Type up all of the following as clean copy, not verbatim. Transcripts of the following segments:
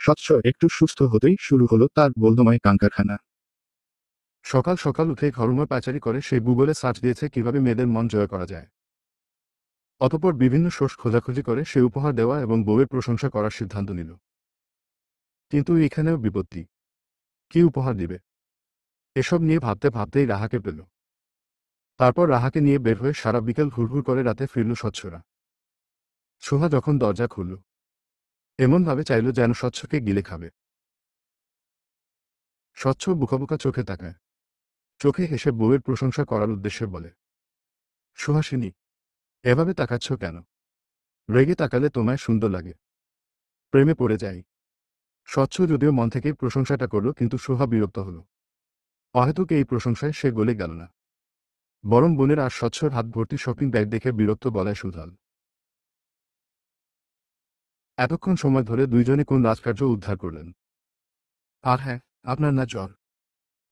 স্বচ্ছ একটু সুস্থ হতেই শুরু হলো তার বলদময় কাঙ্কারখানা। সকাল সকাল উঠে ঘরময় পায়চারি করে সে গুগলে সার্চ দিয়েছে কিভাবে মেয়েদের মন জয় করা যায়। অতঃপর বিভিন্ন সোর্স খোঁজাখুঁজি করে সে উপহার দেওয়া এবং বউয়ের প্রশংসা করার সিদ্ধান্ত নিল। কিন্তু এখানেও বিপত্তি। কি উপহার দিবে এসব নিয়ে ভাবতে ভাবতেই রাহাকে পেল। তারপর রাহাকে নিয়ে বের হয়ে সারা বিকেল ঘুরঘুর করে রাতে ফিরল স্বচ্ছরা। সোহা যখন দরজা খুলল এমনভাবে চাইল যেন স্বচ্ছকে গিলে খাবে। স্বচ্ছ বুকাবুকা চোখে তাকায়, চোখে হেসে বউয়ের প্রশংসা করার উদ্দেশ্যে বলে, সুহাসিনী, এভাবে তাকাচ্ছ কেন? রেগে তাকালে তোমায় সুন্দর লাগে। প্রেমে পড়ে যাই। স্বচ্ছ যদিও মন থেকেই প্রশংসাটা করল, কিন্তু সোহা বিরক্ত হল। অহেতুক এই প্রশংসায় সে গলে গেল না, বরং বোনের আর স্বচ্ছর হাত ভর্তি শপিং ব্যাগ দেখে বিরক্ত গলায় শুধাল। এতক্ষণ সময় ধরে দুইজনে কোন রাজকার্য উদ্ধার করলেন। আর হ্যাঁ, আপনার না জ্বর?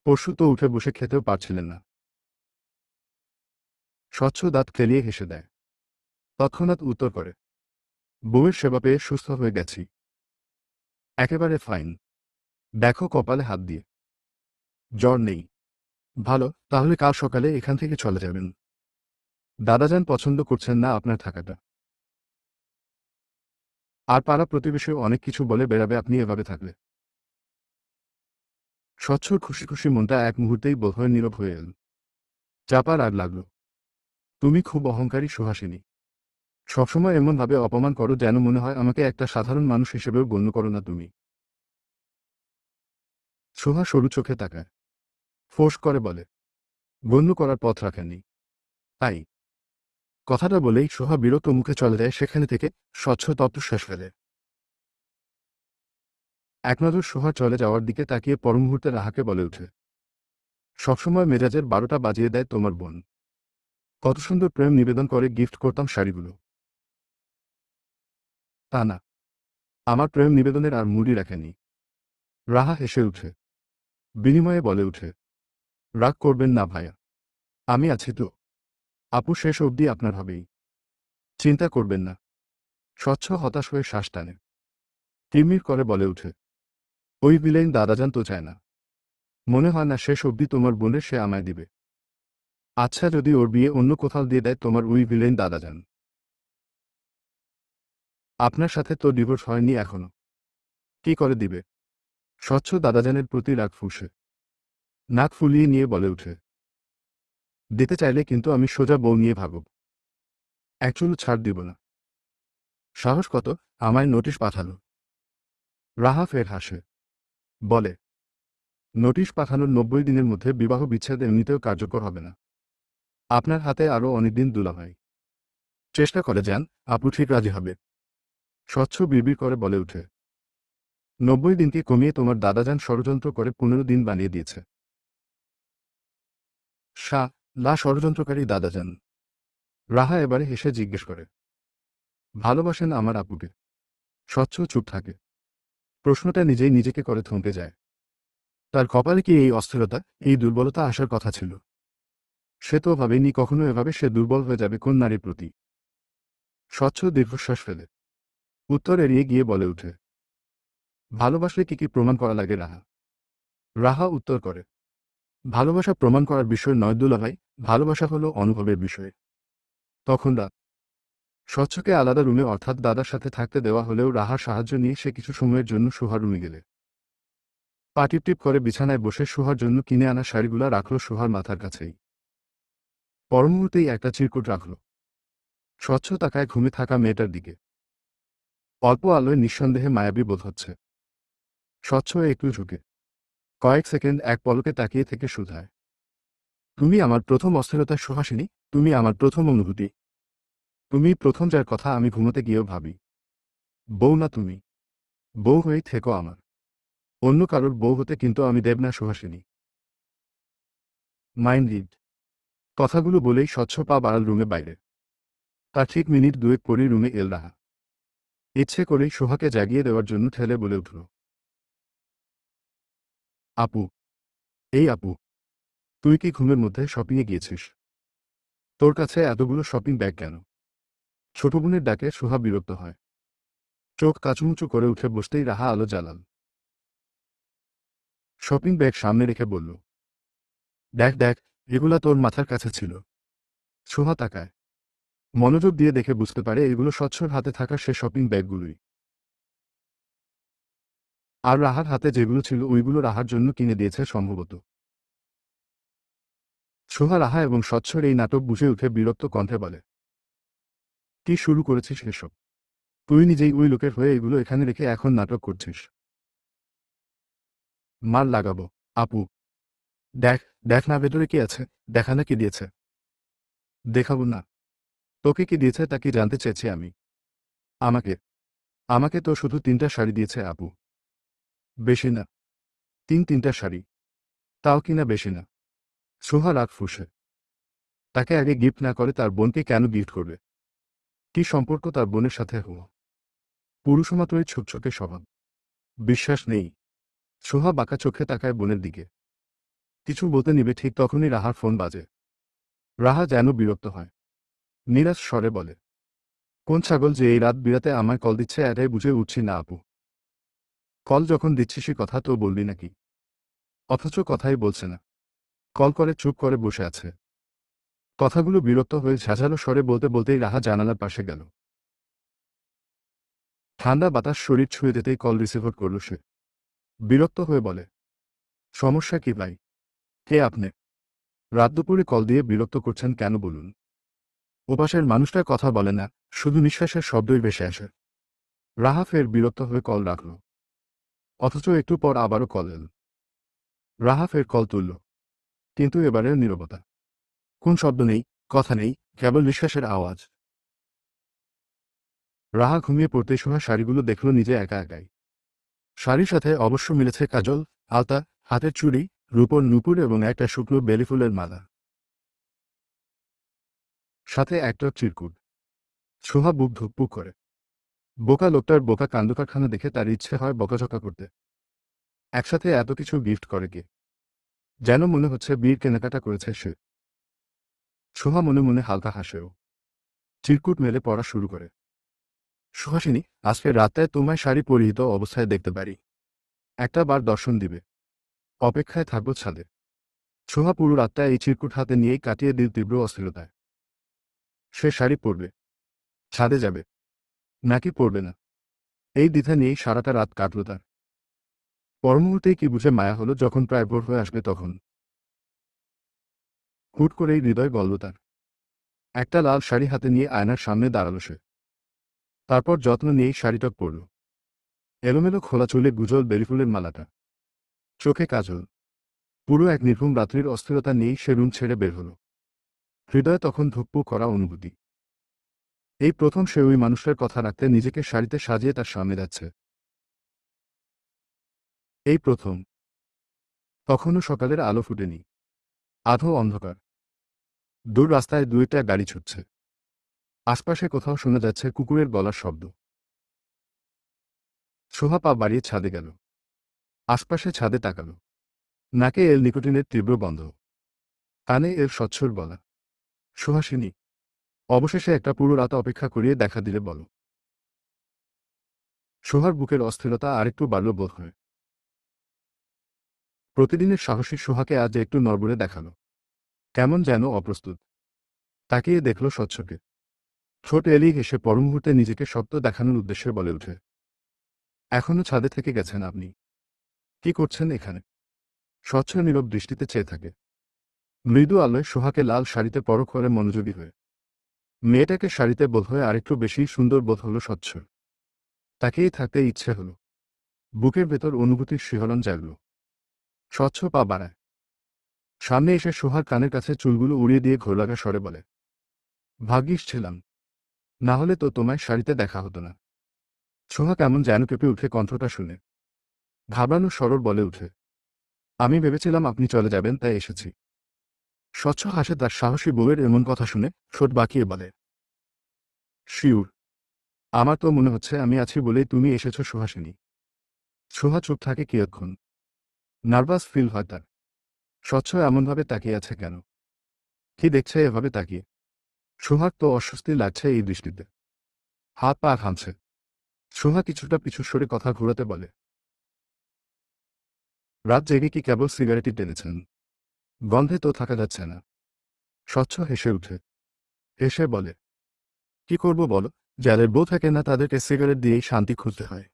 পরশু তো উঠে বসে খেতেও পারছিলেন না। স্বচ্ছ দাঁত খেলিয়ে হেসে দেয়, তৎক্ষণাৎ উত্তর করে, বউয়ের সেবা পেয়ে সুস্থ হয়ে গেছি। একেবারে ফাইন। দেখো কপালে হাত দিয়ে। জ্বর নেই। ভালো, তাহলে কাল সকালে এখান থেকে চলে যাবেন। দাদাজান পছন্দ করছেন না আপনার থাকাটা। আর পাড়া প্রতিবেশীও অনেক কিছু বলে বেড়াবে আপনি এভাবে থাকলে। স্বচ্ছর খুশি খুশি মনটা এক মুহূর্তেই বোধহয় নীরব হয়ে এল। চাপার আর লাগল, তুমি খুব অহংকারী সুহাসিনী। সবসময় এমনভাবে অপমান করো যেন মনে হয় আমাকে একটা সাধারণ মানুষ হিসেবেও গণ্য করো না তুমি। সোহা সরু চোখে তাকায়, ফোঁস করে বলে, গণ্য করার পথ রাখেননি তাই। কথাটা বলেই সোহা বিরক্ত মুখে চলে যায় সেখানে থেকে, স্বচ্ছ তত্ত্বশ্বাস ফেলে। এক নজর সোহা চলে যাওয়ার দিকে তাকিয়ে পরমুহূর্তে রাহাকে বলে উঠে, সবসময় মেজাজের 12টা বাজিয়ে দেয় তোমার বোন। কত সুন্দর প্রেম নিবেদন করে গিফট করতাম শাড়িগুলো। তা না, আমার প্রেম নিবেদনের আর মুডই রাখেনি। রাহা হেসে উঠে, বিনিময়ে বলে উঠে, রাগ করবেন না ভাইয়া, আমি আছি তো। আপু শেষ অবধি আপনার হবেই, চিন্তা করবেন না। স্বচ্ছ হতাশ হয়ে শ্বাস টানে, তিমির করে বলে উঠে, ওই ভিলেন দাদাজান তো চায় না। মনে হয় না শেষ অবধি তোমার বোনের সে আমায় দিবে। আচ্ছা, যদি ওর বিয়ে অন্য কোথাও দিয়ে দেয় তোমার ওই ভিলেন দাদাজান? আপনার সাথে তো ডিভোর্স হয়নি এখনো, কি করে দিবে? স্বচ্ছ দাদাজানের প্রতি রাগ ফুঁসে, নাক ফুলিয়ে নিয়ে বলে উঠে, দিতে চাইলে কিন্তু আমি সোজা বউ নিয়ে ভাগব। একচুলও ছাড় দিব না। সাহস কত, আমায় নোটিশ পাঠালো? রাহা ফের হাসে, বলে, নোটিশ পাঠানোর 90 দিনের মধ্যে বিবাহ বিচ্ছেদ এমনিতেও কার্যকর হবে না। আপনার হাতে আরও অনেকদিন দুলাভাই। চেষ্টা করে যান, আপু ঠিক রাজি হবে। স্বচ্ছ বিড়বিড় করে বলে উঠে, 90 দিনকে কমিয়ে তোমার দাদাজান ষড়যন্ত্র করে 15 দিন বানিয়ে দিয়েছে। লা ষড়যন্ত্রকারী দাদাজান। রাহা এবারে হেসে জিজ্ঞেস করে, ভালোবাসেন আমার আপুকে? স্বচ্ছ চুপ থাকে, প্রশ্নটা নিজেই নিজেকে করে থমকে যায়। তার কপালে কি এই অস্থিরতা, এই দুর্বলতা আসার কথা ছিল? সে তো ভাবেনি কখনো এভাবে সে দুর্বল হয়ে যাবে কোন নারীর প্রতি। স্বচ্ছ দীর্ঘশ্বাস ফেলে উত্তর এড়িয়ে গিয়ে বলে উঠে, ভালোবাসলে কি কি প্রমাণ করা লাগে রাহা? রাহা উত্তর করে, ভালোবাসা প্রমাণ করার বিষয় নয় দুলাভাই, ভালোবাসা হলো অনুভবের বিষয়। তখন রাত। স্বচ্ছকে আলাদা রুমে অর্থাৎ দাদার সাথে থাকতে দেওয়া হলেও রাহার সাহায্য নিয়ে সে কিছু সময়ের জন্য সোহার রুমে গেলে পা টিপটিপ করে বিছানায় বসে সোহার জন্য কিনে আনা শাড়িগুলা রাখল সোহার মাথার কাছেই। পরমুহূর্তেই একটা চিরকুট রাখল। স্বচ্ছ তাকায় ঘুমে থাকা মেয়েটার দিকে। অল্প আলোয় নিঃসন্দেহে মায়াবী বোধ হচ্ছে। স্বচ্ছ একটু ঝুঁকে কয়েক সেকেন্ড এক পলকে তাকিয়ে থেকে শুধায়, তুমি আমার প্রথম অস্থিরতার সুহাসিনী, তুমি আমার প্রথম অনুভূতি, তুমি প্রথম যার কথা আমি ঘুমোতে গিয়েও ভাবি। বউ না তুমি, বউ হয়েই থেকো আমার। অন্য কারোর বউ হতে কিন্তু আমি দেব না সুহাসিনী। Mind read. কথাগুলো বলেই স্বচ্ছ পা বাড়াল রুমে বাইরে। তার ঠিক মিনিট দুয়েক পরই রুমে এল রাহা। ইচ্ছে করেই সোহাকে জাগিয়ে দেওয়ার জন্য ঠেলে বলে উঠল, আপু, এই আপু, তুই কি ঘুমের মধ্যে শপিংয়ে গিয়েছিস? তোর কাছে এতগুলো শপিং ব্যাগ কেন? ছোট বোনের ডাকে সোহা বিরক্ত হয়। চোখ কাচুমুচু করে উঠে বসতেই রাহা আলো জ্বালাল। শপিং ব্যাগ সামনে রেখে বলল, দেখ দেখ, এগুলা তোর মাথার কাছে ছিল। সোহা তাকায়, মনোযোগ দিয়ে দেখে বুঝতে পারে এগুলো স্বচ্ছর হাতে থাকা সে শপিং ব্যাগগুলোই। আর রাহার হাতে যেগুলো ছিল ওইগুলো রাহার জন্য কিনে দিয়েছে সম্ভবত। সোহা রাহা এবং স্বচ্ছর এই নাটক বুঝে উঠে বিরক্ত কণ্ঠে বলে, কি শুরু করেছিস এসব? তুই নিজেই ওই লোকের হয়ে এগুলো এখানে রেখে এখন নাটক করছিস। মার লাগাবো। আপু, দেখ, দেখ না ভেতরে কি আছে, দেখা না কি দিয়েছে। দেখাবো না। তোকে কি দিয়েছে তা কি জানতে চেয়েছি আমি। আমাকে আমাকে তো শুধু 3টা শাড়ি দিয়েছে আপু। বেশি না। 3টা শাড়ি। তাও কিনা বেশি না। সোহা রাগ ফুঁসে। তাকে আগে গিফট না করে তার বোনকে কেন গিফট করবে? কি সম্পর্ক তার বোনের সাথে হওয়া? পুরুষ মাত্রই ছোকছোকে স্বভাব। বিশ্বাস নেই। সোহা বাঁকা চোখে তাকায় বোনের দিকে। কিছু বলতে নিবে ঠিক তখনই রাহার ফোন বাজে। রাহা যেন বিরক্ত হয়। নিরাশ স্বরে বলে, কোন ছাগল যে এই রাত বিরাতে আমায় কল দিচ্ছে এটাই বুঝে উঠছি না আপু। কল যখন দিচ্ছিসই কথা তো বলবি নাকি? অথচ কথাই বলছে না। কল করে চুপ করে বসে আছে। কথাগুলো বিরক্ত হয়ে ঝাঁঝালো স্বরে বলতে বলতেই রাহা জানালার পাশে গেল। ঠান্ডা বাতাস শরীর ছুঁয়ে যেতেই কল রিসিভার করল সে। বিরক্ত হয়ে বলে, সমস্যা কি ভাই? কে আপনি? রাত দুপুরে কল দিয়ে বিরক্ত করছেন কেন বলুন? ওপাশের মানুষটা কথা বলে না, শুধু নিঃশ্বাসের শব্দই ভেসে আসে। রাহা ফের বিরক্ত হয়ে কল রাখল। অথচ একটু পর আবারও কল এল। রাহা ফের কল তুলল। কিন্তু এবারেও নীরবতা। কোন শব্দ নেই, কথা নেই, কেবল নিঃশ্বাসের আওয়াজ। রাহা ঘুমিয়ে পড়তে শোয়া শাড়িগুলো দেখল নিজে একা একাই। শাড়ির সাথে অবশ্য মিলেছে কাজল, আলতা, হাতের চুড়ি, রূপোর নূপুর এবং একটা শুকনো বেলিফুলের মালা। সাথে একটা চিরকুট। সোহা বুক ধুকপুক করে। বোকা লোকটার বোকা কাণ্ডকারখানা দেখে তার ইচ্ছে হয় বকাঝকা করতে। একসাথে এত কিছু গিফট করে কে? যেন মনে হচ্ছে বিয়ের কেনাকাটা করেছে সে। সোহা মনে মনে হালকা হাসেও। চিরকুট মেলে পড়া শুরু করে। সুহাসিনী, আজকে রাতে তোমায় শাড়ি পরিহিত অবস্থায় দেখতে পারি। একটা বার দর্শন দিবে। অপেক্ষায় থাকবো ছাদে। সোহা পুরো রাতটা এই চিরকুট হাতে নিয়েই কাটিয়ে দিল তীব্র অস্থিরতায়। সে শাড়ি পরবে, ছাদে যাবে, নাকি পরবে না, এই দ্বিধা নিয়েই সারাটা রাত কাটল তার। পরমুহূর্তেই কি বুঝে মায়া হলো যখন প্রায় ভোর হয়ে আসবে তখন। হুট করেই হৃদয় গলল তার। একটা লাল শাড়ি হাতে নিয়ে আয়নার সামনে দাঁড়ালো সে। তারপর যত্ন নিয়েই শাড়িটা পরল। এলোমেলো খোলা চুলে গুজল বেরিফুলের মালাটা। চোখে কাজল। পুরো এক নির্ঘুম রাত্রির অস্থিরতা নিয়েই সে রুম ছেড়ে বের হল। হৃদয়ে তখন ধুকপুক করা অনুভূতি। এই প্রথম সে ওই মানুষটার কথা রাখতে নিজেকে শাড়িতে সাজিয়ে তার সামনে যাচ্ছে। এই প্রথম। তখনও সকালের আলো ফুটেনি। আধো অন্ধকার। দূর রাস্তায় 2টা গাড়ি ছুটছে। আশপাশে কোথাও শোনা যাচ্ছে কুকুরের গলার শব্দ। সোহা পা বাড়িয়ে ছাদে গেল। আশপাশে ছাদে তাকাল। নাকে এল নিকোটিনের তীব্র গন্ধ। কানে এর স্বচ্ছর গলা। সুহাসিনী, অবশেষে একটা পুরো রাত অপেক্ষা করিয়ে দেখা দিলে বলো। সোহার বুকের অস্থিরতা আরেকটু বাড়ল বোধ হয়। প্রতিদিনের সাহসী সোহাকে আজ একটু নড়বড়ে দেখালো। কেমন যেন অপ্রস্তুত। তাকিয়ে দেখল স্বচ্ছকে। ঠোঁট এলিয়ে হেসে পরমুহূর্তে নিজেকে সত্য দেখানোর উদ্দেশ্যে বলে ওঠে, এখনো ছাদে থেকে গেছেন আপনি? কি করছেন এখানে? স্বচ্ছ নীরব দৃষ্টিতে চেয়ে থাকে। মৃদু আলোয় সোহাকে লাল শাড়িতে পরখ করে মনোযোগী হয়ে। মেয়েটাকে শাড়িতে বোধ হয়ে আরেকটু বেশি সুন্দর বোধ হল স্বচ্ছ। তাকেই থাকতে ইচ্ছে হল। বুকের ভেতর অনুভূতির শিহরণ জাগল। স্বচ্ছ পা বাড়ায়। সামনে এসে সোহার কানের কাছে চুলগুলো উড়িয়ে দিয়ে ঘোরলাগা স্বরে বলে, ভাগ্যিস ছিলাম, না হলে তো তোমায় শাড়িতে দেখা হতো না। সোহা কেমন যেন কেঁপে উঠে কণ্ঠটা শুনে। ঘাবড়ানো স্বরর বলে উঠে, আমি ভেবেছিলাম আপনি চলে যাবেন তাই এসেছি। স্বচ্ছ হাসে তার সাহসী বউয়ের এমন কথা শুনে, ঠোঁট বাঁকিয়ে বলে, শিউর। আমার তো মনে হচ্ছে আমি আছি বলেই তুমি এসেছ সুহাসিনী। সোহা চুপ থাকে কিয়ৎক্ষণ। নার্ভাস ফিল হয় তার। স্বচ্ছ এমনভাবে তাকিয়ে আছে কেন? কি দেখছে এভাবে তাকিয়ে? সোহার তো অস্বস্তি লাগছে এই দৃষ্টিতে। হাত পা ঘামছে। সোহা কিছুটা পিছু সরে কথা ঘোরাতে বলে। রাত জেগে কি কেবল সিগারেটই টেনেছেন? গন্ধে তো থাকা যাচ্ছে না। স্বচ্ছ হেসে উঠে। হেসে বলে, কি করব বলো, যাদের বউ থাকে না তাদেরকে সিগারেট দিয়েই শান্তি খুঁজতে হয়।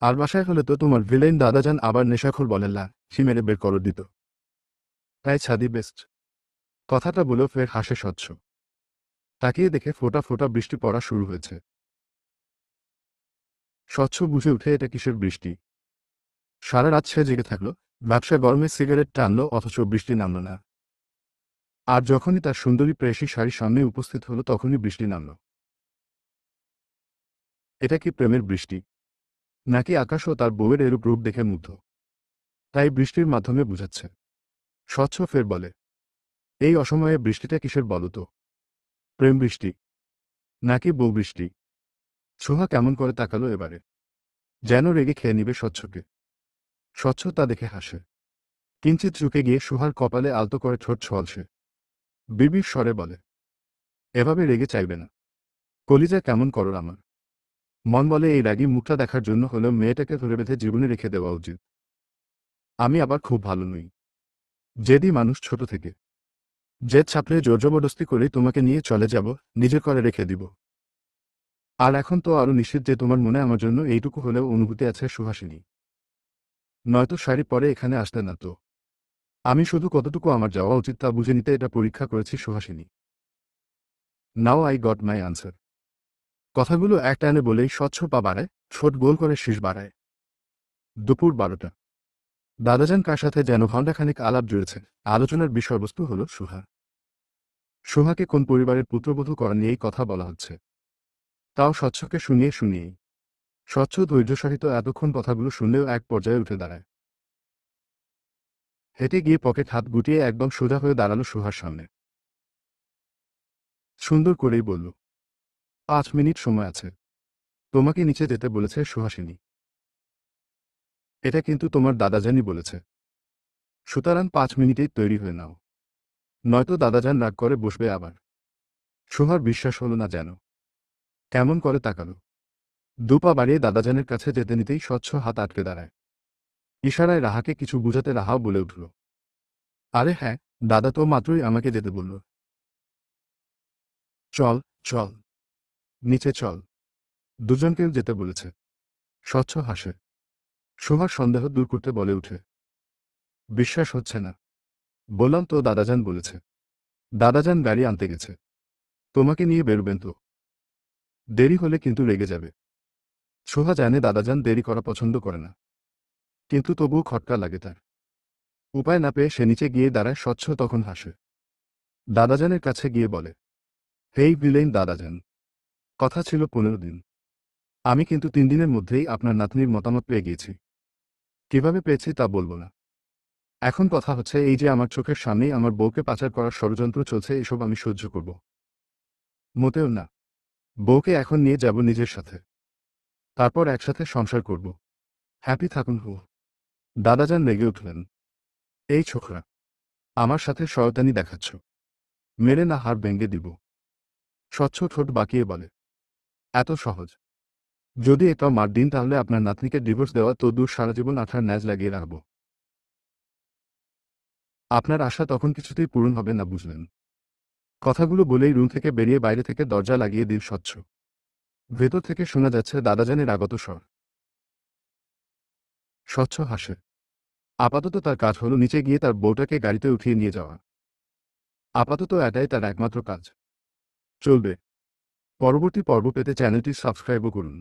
আর বাসায় হলে তো তোমার ভিলেন দাদাজান আবার নেশাখোর বলেন না, সি মেরে বের করো দিত। তাই ছাদি বেস্ট। কথাটা বলেও ফের হাসে স্বচ্ছ। তাকিয়ে দেখে ফোঁটা ফোঁটা বৃষ্টি পড়া শুরু হয়েছে। স্বচ্ছ বুঝে উঠে এটা কিসের বৃষ্টি। সারা রাত সে জেগে থাকলো, ব্যবসা গরমে সিগারেট টানলো, অথচ বৃষ্টি নামল না। আর যখনই তার সুন্দরী প্রেয়সী শাড়ির সামনে উপস্থিত হলো তখনই বৃষ্টি নামল। এটা কি প্রেমের বৃষ্টি, নাকি আকাশও তার বউয়ের এরূপ রূপ দেখে মুগ্ধ? তাই বৃষ্টির মাধ্যমে বুঝাচ্ছে। স্বচ্ছ ফের বলে, এই অসময়ে বৃষ্টিটা কিসের বলো তো? প্রেম বৃষ্টি, নাকি বউ বৃষ্টি? সোহা কেমন করে তাকালো এবারে, যেন রেগে খেয়ে নিবে স্বচ্ছকে। স্বচ্ছ তা দেখে হাসে। কিঞ্চিত ঝুঁকে গিয়ে সোহার কপালে আলতো করে ঠোঁট ছোঁয়ালছে। বিড়বিড় স্বরে বলে, এভাবে রেগে চাইবে না। কলিজা কেমন করো আমার। মন বলে এই রাগী মুখটা দেখার জন্য হলেও মেয়েটাকে ধরে বেঁধে জীবনে রেখে দেওয়া উচিত। আমি আবার খুব ভালো নই, জেদি মানুষ ছোট থেকে। জেদ ছাপড়ে জোরজবরদস্তি করেই তোমাকে নিয়ে চলে যাব, নিজের করে রেখে দিব। আর এখন তো আরো নিশ্চিত যে তোমার মনে আমার জন্য এইটুকু হলেও অনুভূতি আছে সুহাসিনী। নয়তো শাড়ি পরে এখানে আসতে না তো। আমি শুধু কতটুকু আমার যাওয়া উচিত তা বুঝে নিতে এটা পরীক্ষা করেছি Suhasini. Now I got my answer. কথাগুলো এক টানে বলেই স্বচ্ছ পা বাড়ায়, ঠোঁট গোল করে শীষ বাড়ায়। দুপুর 12টা। দাদাজান কার সাথে যেন ঘণ্টাখানিক আলাপ জুড়েছে। আলোচনার বিষয়বস্তু হল সুহা। সুহাকে কোন পরিবারের পুত্রবধূ করা নিয়েই কথা বলা হচ্ছে। তাও স্বচ্ছকে শুনিয়েই। স্বচ্ছ ধৈর্যসহিত এতক্ষণ কথাগুলো শুনলেও এক পর্যায়ে উঠে দাঁড়ায়। হেঁটে গিয়ে পকেট হাত গুটিয়ে একদম সোজা হয়ে দাঁড়ালো সুহার সামনে। সুন্দর করেই বলল, 5 মিনিট সময় আছে। তোমাকে নিচে যেতে বলেছে সুহাসিনী। এটা কিন্তু তোমার দাদাজানই বলেছে। সুতরাং 5 মিনিটেই তৈরি হয়ে নাও, নয়তো দাদাজান রাগ করে বসবে আবার। সুহার বিশ্বাস হলো না যেন। কেমন করে তাকালো। দুপা বাড়িয়ে দাদাজানের কাছে যেতে নিতেই স্বচ্ছ হাত আটকে দাঁড়ায়। ইশারায় রাহাকে কিছু বুঝাতে রাহাও বলে উঠল, আরে হ্যাঁ, দাদা তো মাত্রই আমাকে যেতে বলল। চল, চল, নিচে চল। দুজনকেও যেতে বলেছে। স্বচ্ছ হাসে। সুহার সন্দেহ দূর করতে বলে উঠে, বিশ্বাস হচ্ছে না। বললাম তো দাদাজান বলেছে। দাদাজান গাড়ি আনতে গেছে। তোমাকে নিয়ে বেরোবেন তো। দেরি হলে কিন্তু রেগে যাবে। সোহা জানে দাদাজান দেরি করা পছন্দ করে না, কিন্তু তবুও খটকা লাগে তার। উপায় না পেয়ে সে নিচে গিয়ে দাঁড়ায়। স্বচ্ছ তখন হাসে। দাদাজানের কাছে গিয়ে বলে, হেই ভিলেন দাদাজান, কথা ছিল 15 দিন। আমি কিন্তু 3 দিনের মধ্যেই আপনার নাতনির মতামত পেয়ে গিয়েছি। কিভাবে পেয়েছি তা বলবো না। এখন কথা হচ্ছে এই যে আমার চোখের সামনেই আমার বউকে পাচার করার ষড়যন্ত্র চলছে, এসব আমি সহ্য করব? মোটেও না। বউকে এখন নিয়ে যাব নিজের সাথে, তারপর একসাথে সংসার করব। হ্যাপি থাকুন হু। দাদাজান রেগে উঠলেন, এই ছোকরা, আমার সাথে শয়তানি দেখাচ্ছ? মেরে না হাড় ভেঙে দিব। স্বচ্ছ ঠোঁট বাঁকিয়ে বলে, এত সহজ? যদি এটা মার দিন তাহলে আপনার নাতনিকে ডিভোর্স দেওয়া তো দূর, সারা জীবন আঠার ন্যাজ লাগিয়ে রাখব। আপনার আশা তখন কিছুতেই পূরণ হবে না, বুঝলেন? কথাগুলো বলেই রুম থেকে বেরিয়ে বাইরে থেকে দরজা লাগিয়ে দিল স্বচ্ছ। ভেতর থেকে শোনা যাচ্ছে দাদাজানের আগত স্বর। স্বচ্ছ হাসে। আপাতত তার কাজ হলো নিচে গিয়ে তার বউটাকে গাড়িতে উঠিয়ে নিয়ে যাওয়া। আপাতত এটাই তার একমাত্র কাজ। চলবে। পরবর্তী পর্ব পেতে চ্যানেলটি সাবস্ক্রাইবও করুন।